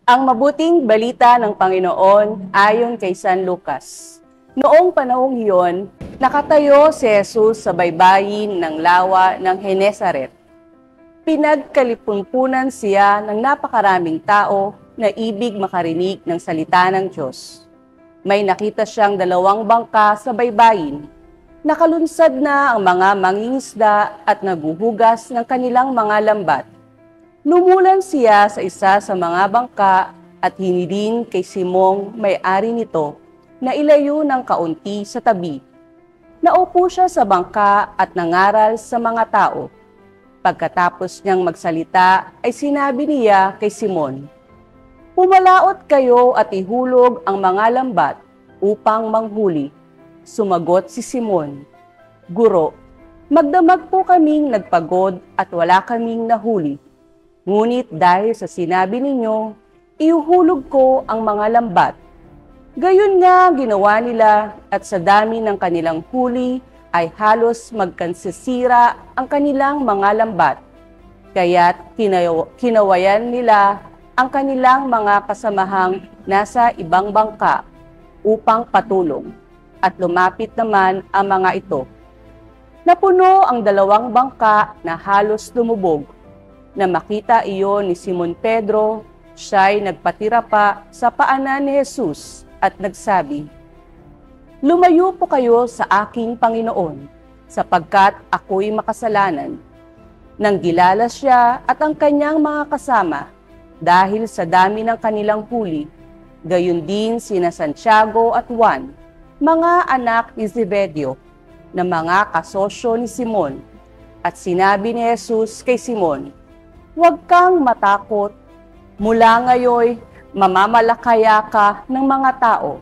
Ang mabuting balita ng Panginoon ayon kay San Lucas. Noong panahong iyon, nakatayo si Jesus sa baybayin ng lawa ng Genesaret. Pinagkalipunpunan siya ng napakaraming tao na ibig makarinig ng salita ng Diyos. May nakita siyang 2 bangka sa baybayin. Nakalunsad na ang mga mangingisda at naguhugas ng kanilang mga lambat. Lumulan siya sa isa sa mga bangka at hinilin kay Simong may-ari nito na ilayo ng kaunti sa tabi. Naupo siya sa bangka at nangaral sa mga tao. Pagkatapos niyang magsalita ay sinabi niya kay Simon, "Pumalaot kayo at ihulog ang mga lambat upang manghuli." Sumagot si Simon, "Guro, magdamag po kaming nagpagod at wala kaming nahuli. Ngunit dahil sa sinabi ninyo, ihuhulog ko ang mga lambat." Gayon nga ginawa nila at sa dami ng kanilang huli ay halos magkansisira ang kanilang mga lambat. Kaya't kinawayan nila ang kanilang mga kasamahang nasa ibang bangka upang patulong at lumapit naman ang mga ito. Napuno ang 2 bangka na halos lumubog. Na makita iyon ni Simon Pedro, siya'y nagpatira pa sa paanan ni Jesus at nagsabi, "Lumayo po kayo sa aking Panginoon, sapagkat ako'y makasalanan." Nang gilala siya at ang kanyang mga kasama, dahil sa dami ng kanilang huli, gayon din sina Santiago at Juan, mga anak ni Zebedeo, na mga kasosyo ni Simon. At sinabi ni Jesus kay Simon, "Huwag kang matakot. Mula ngayon, mamamalakaya ka ng mga tao."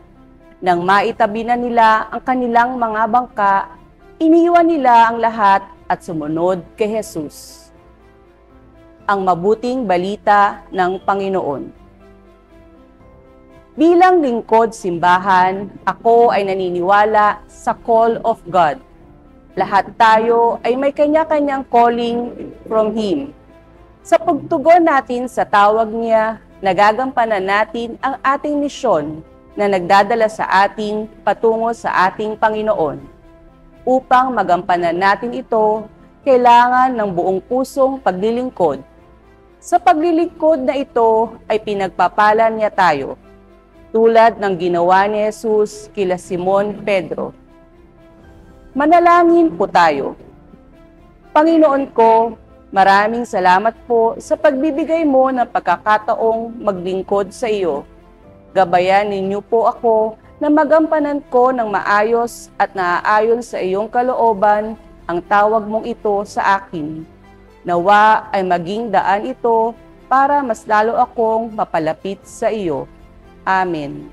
Nang maitabi na nila ang kanilang mga bangka, iniwan nila ang lahat at sumunod kay Jesus. Ang mabuting balita ng Panginoon. Bilang lingkod simbahan, ako ay naniniwala sa call of God. Lahat tayo ay may kanya-kanyang calling from Him. Sa pagtugon natin sa tawag niya, nagagampanan natin ang ating misyon na nagdadala sa atin patungo sa ating Panginoon. Upang magampanan natin ito, kailangan ng buong pusong paglilingkod. Sa paglilingkod na ito ay pinagpapala niya tayo, tulad ng ginawa ni Jesus kila Simon Pedro. Manalangin po tayo. Panginoon ko, maraming salamat po sa pagbibigay mo ng pagkakataong maglingkod sa iyo. Gabayan ninyo po ako na magampanan ko ng maayos at naaayon sa iyong kalooban ang tawag mong ito sa akin. Nawa ay maging daan ito para mas lalo akong mapalapit sa iyo. Amen.